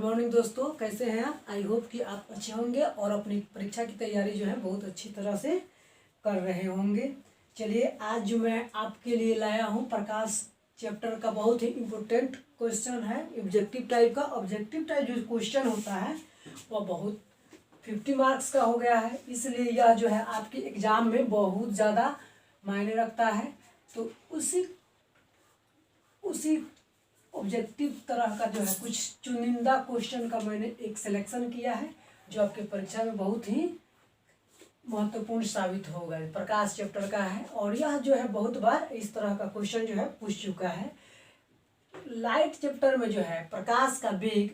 Morning दोस्तों, कैसे हैं आप। आई होप कि आप अच्छे होंगे और अपनी परीक्षा की तैयारी जो है बहुत अच्छी तरह से कर रहे होंगे। चलिए, आज जो मैं आपके लिए लाया हूं प्रकाश चैप्टर का बहुत ही इम्पोर्टेंट क्वेश्चन है। ऑब्जेक्टिव टाइप का ऑब्जेक्टिव टाइप जो क्वेश्चन होता है वह बहुत 50 मार्क्स का हो गया है, इसलिए यह जो है आपके एग्ज़ाम में बहुत ज़्यादा मायने रखता है। तो उसी ऑब्जेक्टिव तरह का जो है कुछ चुनिंदा क्वेश्चन का मैंने एक सिलेक्शन किया है जो आपके परीक्षा में बहुत ही महत्वपूर्ण साबित होगा। प्रकाश चैप्टर का है और यह जो है बहुत बार इस तरह का क्वेश्चन जो है पूछ चुका है। लाइट चैप्टर में जो है प्रकाश का वेग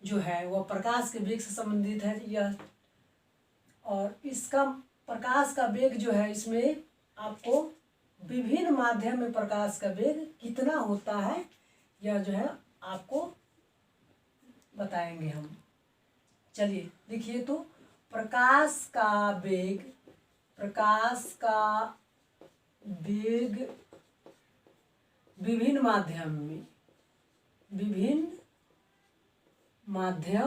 जो है वह प्रकाश के वेग से संबंधित है यह, और इसका प्रकाश का वेग जो है इसमें आपको विभिन्न माध्यम में प्रकाश का वेग कितना होता है यह जो है आपको बताएंगे हम। चलिए देखिए, तो प्रकाश का वेग विभिन्न माध्यम में प्रकाश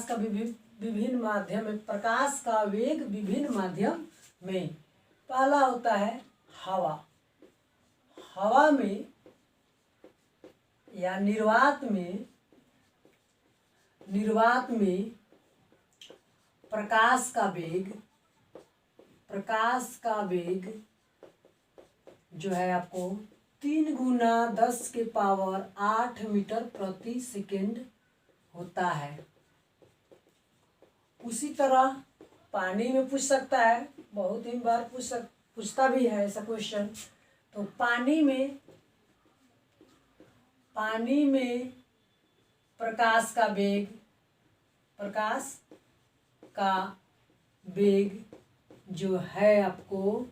का विभिन्न माध्यम में प्रकाश का वेग विभिन्न माध्यम में। पहला होता है हवा में या निर्वात में प्रकाश का वेग जो है आपको 3 गुना 10 के पावर 8 मीटर प्रति सेकेंड होता है। उसी तरह पानी में पूछ सकता है, बहुत ही बार पूछता भी है ऐसा क्वेश्चन। तो पानी में प्रकाश का वेग जो है आपको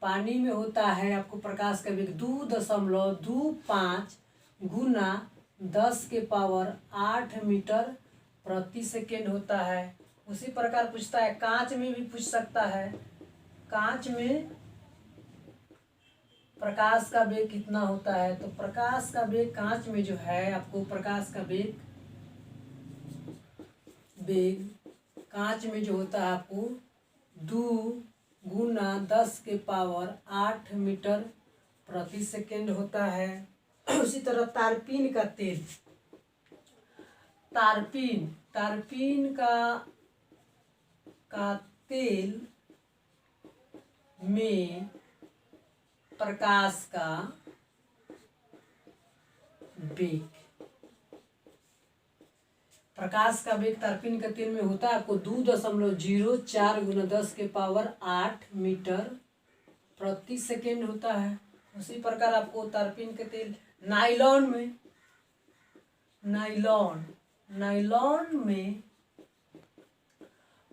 पानी में होता है, आपको प्रकाश का वेग 2.25 गुना 10 के पावर 8 मीटर प्रति सेकेंड होता है। उसी प्रकार पूछता है, कांच में भी पूछ सकता है, कांच में प्रकाश का वेग कितना होता है। तो प्रकाश का वेग कांच में जो है आपको प्रकाश का वेग कांच में जो होता है आपको 2 गुना 10 के पावर 8 मीटर प्रति सेकेंड होता है। उसी तरह तारपीन का तेल में प्रकाश का वेग तारपीन का तेल में होता है आपको 2.04 गुना 10 के पावर 8 मीटर प्रति सेकेंड होता है। उसी प्रकार आपको तारपीन का तेल नायलॉन में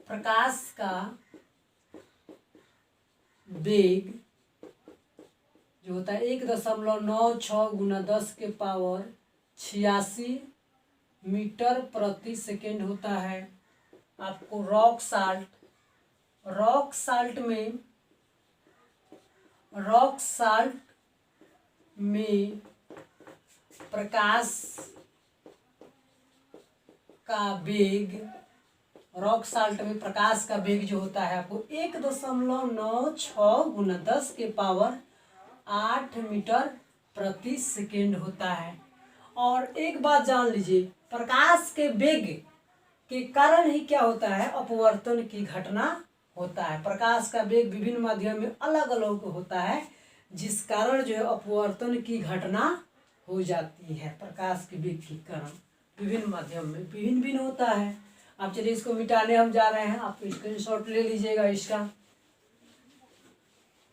प्रकाश का वेग जो होता है 1.96 गुना 10 के पावर 86 मीटर प्रति सेकेंड होता है। आपको रॉक साल्ट में प्रकाश का वेग जो होता है आपको 1.96 गुना 10 के पावर 8 मीटर प्रति सेकेंड होता है। और एक बात जान लीजिए, प्रकाश के वेग के कारण ही क्या होता है, अपवर्तन की घटना होता है। प्रकाश का वेग विभिन्न माध्यम में अलग अलग होता है, जिस कारण जो है अपवर्तन की घटना हो जाती है। प्रकाश के वेग के कारण विभिन्न माध्यम में भिन्न होता है। अब चलिए इसको मिटाने हम जा रहे हैं, आप स्क्रीनशॉट ले लीजिएगा इसका,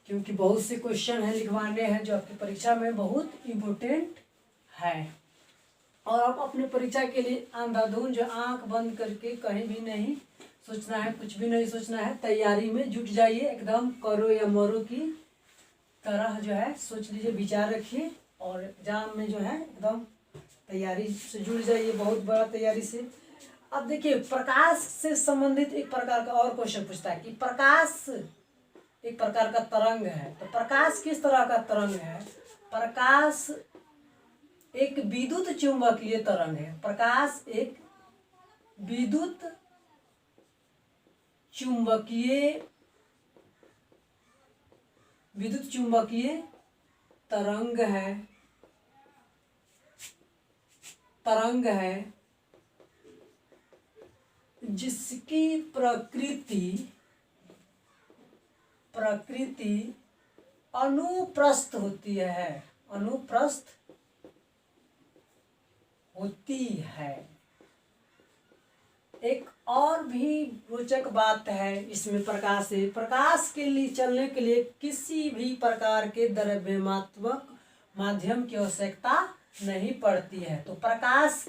क्योंकि बहुत से क्वेश्चन हैं लिखवाने हैं जो आपकी परीक्षा में बहुत इम्पोर्टेंट है। और आप अपने परीक्षा के लिए अंधाधुंध जो आंख बंद करके कहीं भी नहीं सोचना है, कुछ भी नहीं सोचना है, तैयारी में जुट जाइए। एकदम करो या मरो की तरह जो है सोच लीजिए, विचार रखिए और एग्जाम में जो है एकदम तैयारी से जुड़ जाइए, बहुत बड़ा तैयारी से। अब देखिए, प्रकाश से संबंधित एक प्रकार का और क्वेश्चन पूछता है कि प्रकाश एक प्रकार का तरंग है। तो प्रकाश किस तरह का तरंग है, प्रकाश एक विद्युत चुंबकीय तरंग है। प्रकाश एक विद्युत चुंबकीय तरंग है जिसकी प्रकृति अनुप्रस्थ होती है। एक और भी रोचक बात है इसमें प्रकाश के लिए चलने के लिए किसी भी प्रकार के द्रव्यमात्मक माध्यम की आवश्यकता नहीं पड़ती है। तो प्रकाश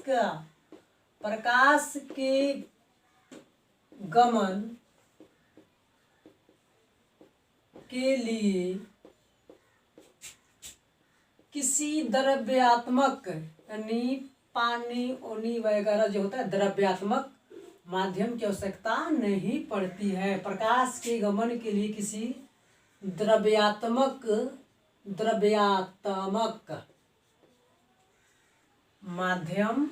के गमन के लिए किसी द्रव्यात्मक यानी पानी ओनी वगैरह जो होता है द्रव्यात्मक माध्यम की आवश्यकता नहीं पड़ती है। प्रकाश के गमन के लिए किसी द्रव्यात्मक माध्यम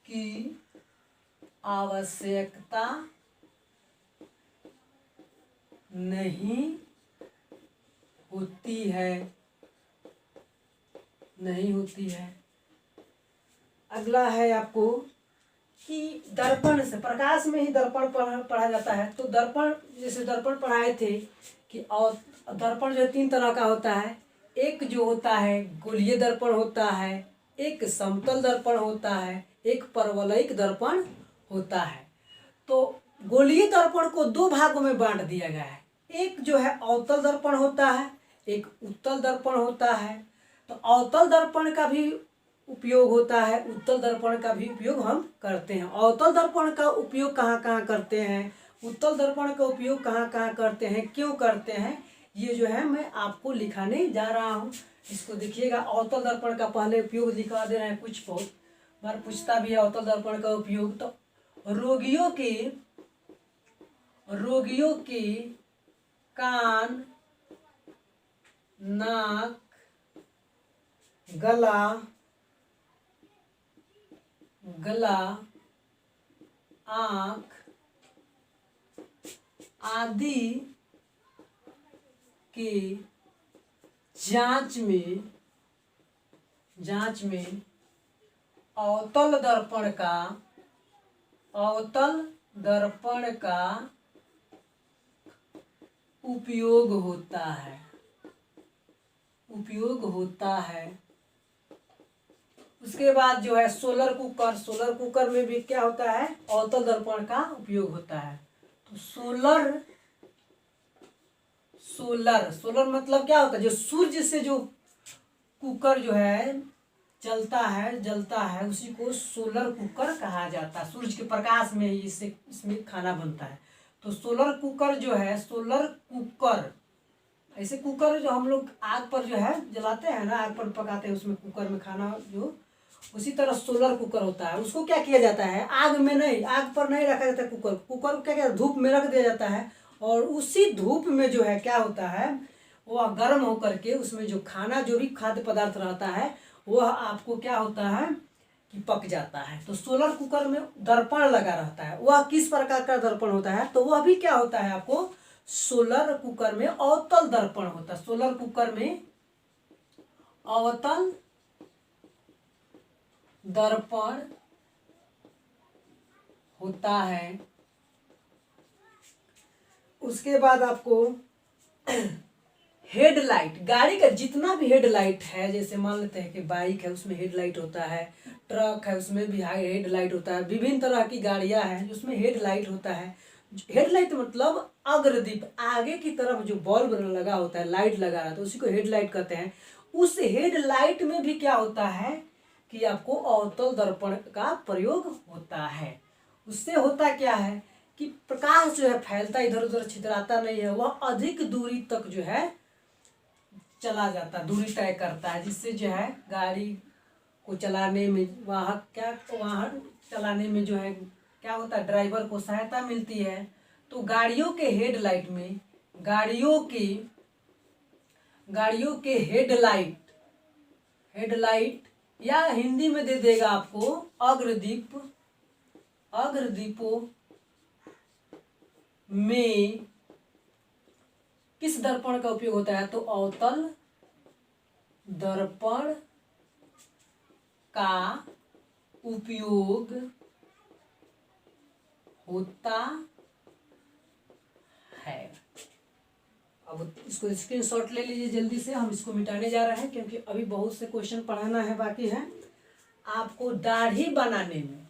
की आवश्यकता नहीं होती है। अगला है आपको कि दर्पण से, प्रकाश में ही दर्पण पढ़ा जाता है। तो दर्पण, जैसे दर्पण पढ़ाए थे कि और दर्पण जो 3 तरह का होता है। एक जो होता है गोलीय दर्पण होता है, एक समतल दर्पण होता है, एक परवलयिक दर्पण होता है। तो गोलीय दर्पण को 2 भागों में बांट दिया गया है। एक जो है अवतल दर्पण होता है, एक उत्तल दर्पण होता है। तो अवतल दर्पण का भी उपयोग होता है, उत्तल दर्पण का भी उपयोग हम करते हैं। अवतल दर्पण का उपयोग कहाँ कहाँ करते हैं, उत्तल दर्पण का उपयोग कहाँ कहाँ करते हैं, क्यों करते हैं, ये जो है मैं आपको लिखाने जा रहा हूँ। इसको देखिएगा। अवतल दर्पण का पहले उपयोग दिखा दे रहे हैं। कुछ बहुत बार पूछता भी है अवतल दर्पण का उपयोग। तो रोगियों के कान, नाक, गला, आँख आदि के जांच में अवतल दर्पण का उपयोग होता है। उसके बाद जो है सोलर कुकर में भी क्या होता है, अवतल दर्पण का उपयोग होता है। तो सोलर मतलब क्या होता है, जो सूर्य से जो कुकर जो है जलता है उसी को सोलर कुकर कहा जाता है। सूर्य के प्रकाश में इसमें खाना बनता है। तो सोलर कुकर जो है, ऐसे कुकर जो हम लोग आग पर जो है जलाते हैं ना, आग पर पकाते हैं, उसमें कुकर में खाना जो, उसी तरह सोलर कुकर होता है। उसको क्या किया जाता है, आग पर नहीं रखा जाता है। कुकर को क्या धूप में रख दिया जाता है, और उसी धूप में जो है क्या होता है, वह गर्म होकर के उसमें जो खाना, जो भी खाद्य पदार्थ रहता है, वह आपको क्या होता है कि पक जाता है। तो सोलर कुकर में दर्पण लगा रहता है। वह किस प्रकार का दर्पण होता है, तो वह भी क्या होता है, आपको सोलर कुकर में अवतल दर्पण होता है। सोलर कुकर में अवतल दर्पण होता है। उसके बाद आपको हेडलाइट, गाड़ी का जितना भी हेडलाइट है, जैसे मान लेते हैं कि बाइक है उसमें हेडलाइट होता है, ट्रक है उसमें भी हेडलाइट होता है, विभिन्न तरह की गाड़ियां हैं उसमें हेडलाइट होता है। हेडलाइट मतलब अग्रदीप, आगे की तरफ जो बल्ब लगा होता है, लाइट लगा रहता है, उसी को हेडलाइट कहते हैं। उस हेडलाइट में भी क्या होता है कि आपको अवतल दर्पण का प्रयोग होता है। उससे होता क्या है कि प्रकाश जो है फैलता इधर उधर छितराता नहीं है, वह अधिक दूरी तक जो है चला जाता है, दूरी तय करता है, जिससे जो है गाड़ी को चलाने में, वाहन चलाने में जो है क्या होता है, ड्राइवर को सहायता मिलती है। तो गाड़ियों के गाड़ियों के हेडलाइट, हेडलाइट या हिंदी में दे देगा आपको अग्रदीप, अग्रदीपों में किस दर्पण का उपयोग होता है? तो अवतल दर्पण का उपयोग होता है। अब इसको स्क्रीनशॉट ले लीजिए जल्दी से, हम इसको मिटाने जा रहे हैं क्योंकि अभी बहुत से क्वेश्चन पढ़ाना है बाकी है आपको। दाढ़ी बनाने में,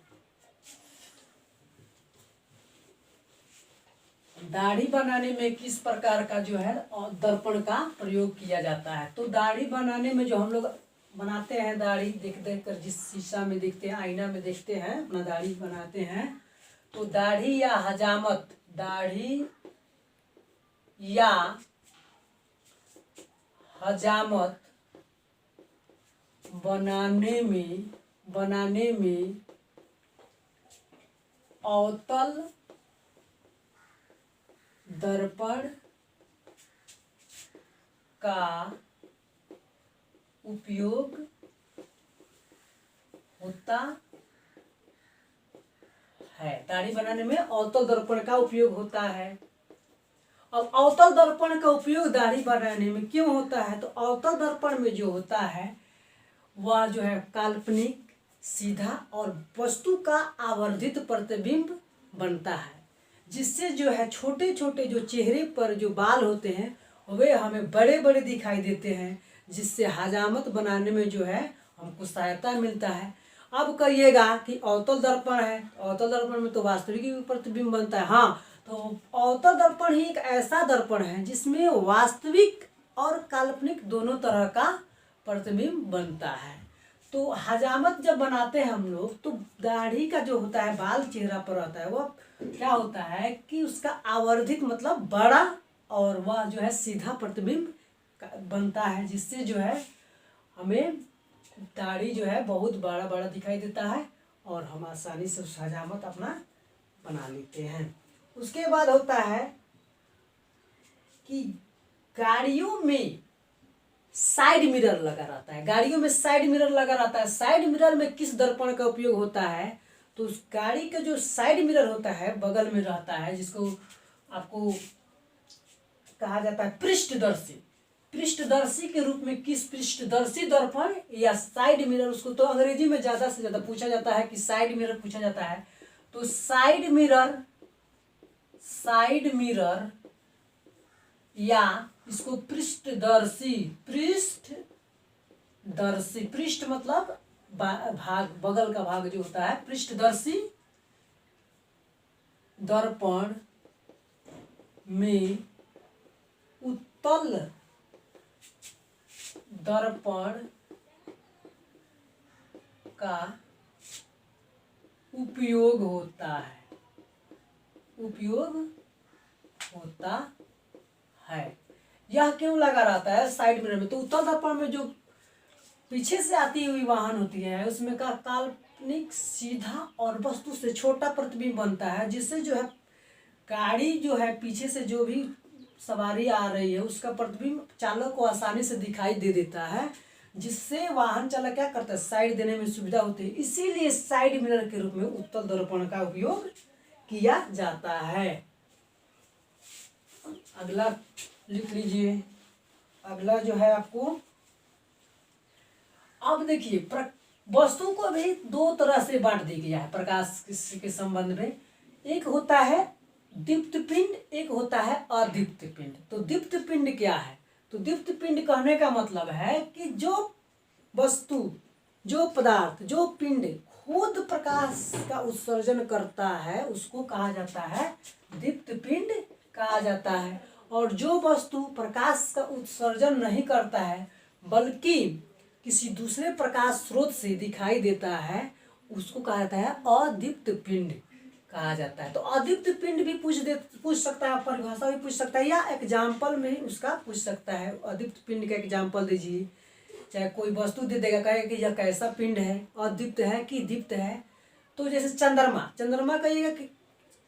दाढ़ी बनाने में किस प्रकार का जो है दर्पण का प्रयोग किया जाता है? तो दाढ़ी बनाने में जो हम लोग बनाते हैं, दाढ़ी देख देख कर जिस शीशा में देखते हैं, आईना में देखते हैं, अपना दाढ़ी बनाते हैं, तो दाढ़ी या हजामत, दाढ़ी या हजामत बनाने में अवतल दर्पण का उपयोग होता है। दाढ़ी बनाने में अवतल दर्पण का उपयोग होता है। अब अवतल दर्पण का उपयोग दाढ़ी बनाने में क्यों होता है? तो अवतल दर्पण में जो होता है वह जो है काल्पनिक, सीधा और वस्तु का आवर्धित प्रतिबिंब बनता है, जिससे जो है छोटे छोटे जो चेहरे पर जो बाल होते हैं वे हमें बड़े बड़े दिखाई देते हैं, जिससे हजामत बनाने में जो है हमको सहायता मिलता है। अब कहिएगा कि अवतल दर्पण है, अवतल दर्पण में तो वास्तविक प्रतिबिंब बनता है। हाँ, तो अवतल दर्पण ही एक ऐसा दर्पण है जिसमें वास्तविक और काल्पनिक दोनों तरह का प्रतिबिंब बनता है। तो हजामत जब बनाते हैं हम लोग, तो दाढ़ी का जो होता है, बाल चेहरा पर रहता है, वह क्या होता है कि उसका आवर्धित मतलब बड़ा, और वह जो है सीधा प्रतिबिंब बनता है, जिससे जो है हमें दाढ़ी जो है बहुत बड़ा बड़ा दिखाई देता है और हम आसानी से उस हजामत अपना बना लेते हैं। उसके बाद होता है कि गाड़ियों में साइड मिरर लगा रहता है, गाड़ियों में साइड मिरर लगा रहता है। साइड मिरर में किस दर्पण का उपयोग होता है? तो उस गाड़ी का जो साइड मिरर होता है बगल में रहता है, जिसको आपको कहा जाता है पृष्ठदर्शी। पृष्ठदर्शी के रूप में किस पृष्ठदर्शी दर्पण या साइड मिरर, उसको तो अंग्रेजी में ज्यादा से ज्यादा पूछा जाता है कि साइड मिरर पूछा जाता है। तो साइड मिरर, साइड मिरर या इसको पृष्ठदर्शी, पृष्ठदर्शी, पृष्ठ मतलब भाग, बगल का भाग जो होता है, पृष्ठदर्शी दर्पण में उत्तल दर्पण का उपयोग होता है, उपयोग होता है। यह क्यों लगा रहता है साइड मिरर में? तो उत्तल दर्पण में जो पीछे से आती हुई वाहन होती है उसमें का काल्पनिक, सीधा और वस्तु से छोटा प्रतिबिंब बनता है, जिससे जो है गाड़ी जो है पीछे से जो भी सवारी आ रही है उसका प्रतिबिंब चालक को आसानी से दिखाई दे देता है, जिससे वाहन चालक क्या करता है, साइड देने में सुविधा होती है। इसीलिए साइड मिरर के रूप में उत्तल दर्पण का उपयोग किया जाता है। अगला लिख लीजिए, अगला जो है आपको, अब देखिए वस्तु को भी दो तरह से बांट दिया गया है प्रकाश के संबंध में। एक होता है दीप्त पिंड, एक होता है अदीप्त पिंड। तो दीप्त पिंड क्या है? तो दीप्त पिंड कहने का मतलब है कि जो वस्तु, जो पदार्थ, जो पिंड खुद प्रकाश का उत्सर्जन करता है उसको कहा जाता है दीप्त पिंड कहा जाता है। और जो वस्तु प्रकाश का उत्सर्जन नहीं करता है बल्कि किसी दूसरे प्रकाश स्रोत से दिखाई देता है उसको कहा जाता है अदीप्त पिंड कहा जाता है। तो अदीप्त पिंड भी पूछ सकता है, परिभाषा भी पूछ सकता है, या एग्जाम्पल में उसका पूछ सकता है। अदीप्त पिंड का एग्जाम्पल दीजिए, चाहे कोई वस्तु दे देगा, कहेगा कि यह कैसा पिंड है, अदीप्त है कि दीप्त है। तो जैसे चंद्रमा, चंद्रमा कहिएगा कि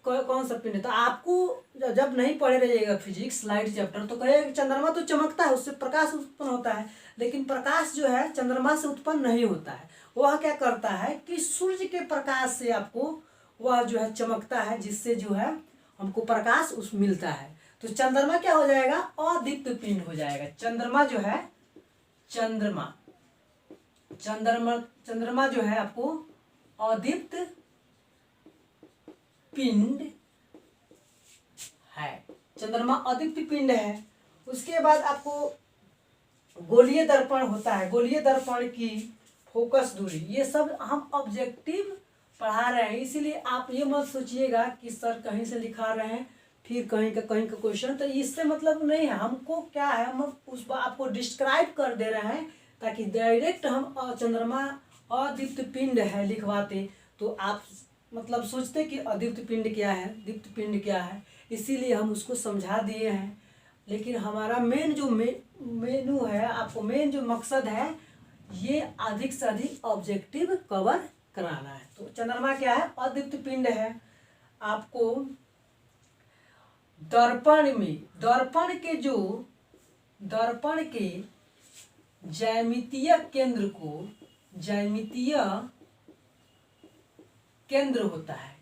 कौन सा पिंड है? तो आपको जब नहीं पढ़े रहिएगा फिजिक्स लाइट चैप्टर तो कहेगा कि चंद्रमा तो चमकता है, उससे प्रकाश उत्पन्न होता है, लेकिन प्रकाश जो है चंद्रमा से उत्पन्न नहीं होता है। वह क्या करता है कि सूर्य के प्रकाश से आपको वह जो है चमकता है, जिससे जो है हमको प्रकाश उस मिलता है। तो चंद्रमा क्या हो जाएगा? अदीप्त पिंड हो जाएगा। चंद्रमा जो है चंद्रमा चंद्रमा जो है आपको अदीप्त पिंड है। चंद्रमा अदीप्त पिंड है। उसके बाद आपको गोलीय दर्पण होता है। गोलीय दर्पण की फोकस दूरी, ये सब हम ऑब्जेक्टिव पढ़ा रहे हैं, इसीलिए आप ये मत सोचिएगा कि सर कहीं से लिखा रहे हैं फिर कहीं का क्वेश्चन, तो इससे मतलब नहीं है। हमको क्या है, हम उस बात आपको डिस्क्राइब कर दे रहे हैं ताकि डायरेक्ट हम चंद्रमा अदीप्त पिंड है लिखवाते तो आप मतलब सोचते कि अदीप्त पिंड क्या है, दीप्त पिंड क्या है, इसीलिए हम उसको समझा दिए हैं। लेकिन हमारा मेन जो मेनू है, आपको मेन जो मकसद है, ये अधिक से अधिक ऑब्जेक्टिव कवर कराना है। तो चंद्रमा क्या है? अदीप्त पिंड है। आपको दर्पण में दर्पण के ज्यामितीय केंद्र होता है।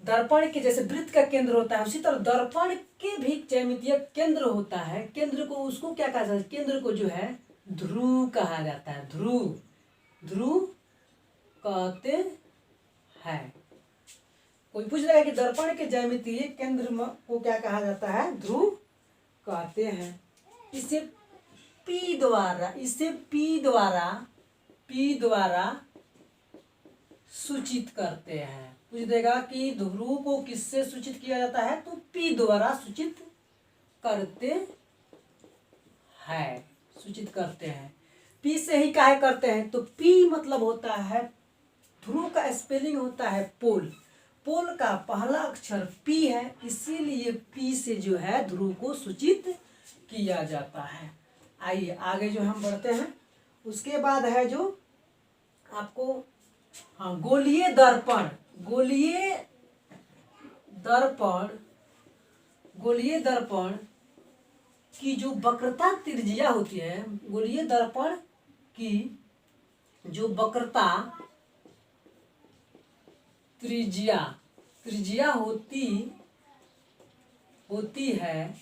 दर्पण के जैसे वृत्त का केंद्र होता है, उसी तरह दर्पण के भी ज्यामितीय केंद्र होता है। केंद्र को उसको क्या कहा जाता है? केंद्र को जो है ध्रुव कहा जाता है। ध्रुव कहते हैं। कोई पूछ रहा है कि दर्पण के ज्यामितीय केंद्र को क्या कहा जाता है? ध्रुव कहते हैं। इसे पी द्वारा सूचित करते हैं। पूछ देगा कि ध्रुव को किससे सूचित किया जाता है? तो पी द्वारा सूचित करते हैं। पी से ही काहे करते हैं? तो पी मतलब होता है, ध्रुव का स्पेलिंग होता है पोल का पहला अक्षर पी है, इसीलिए पी से जो है ध्रुव को सूचित किया जाता है। आइए आगे जो हम बढ़ते हैं, उसके बाद है जो आपको गोलीय दर्पण की जो वक्रता त्रिज्या होती है, गोलीय दर्पण की जो वक्रता त्रिज्या होती है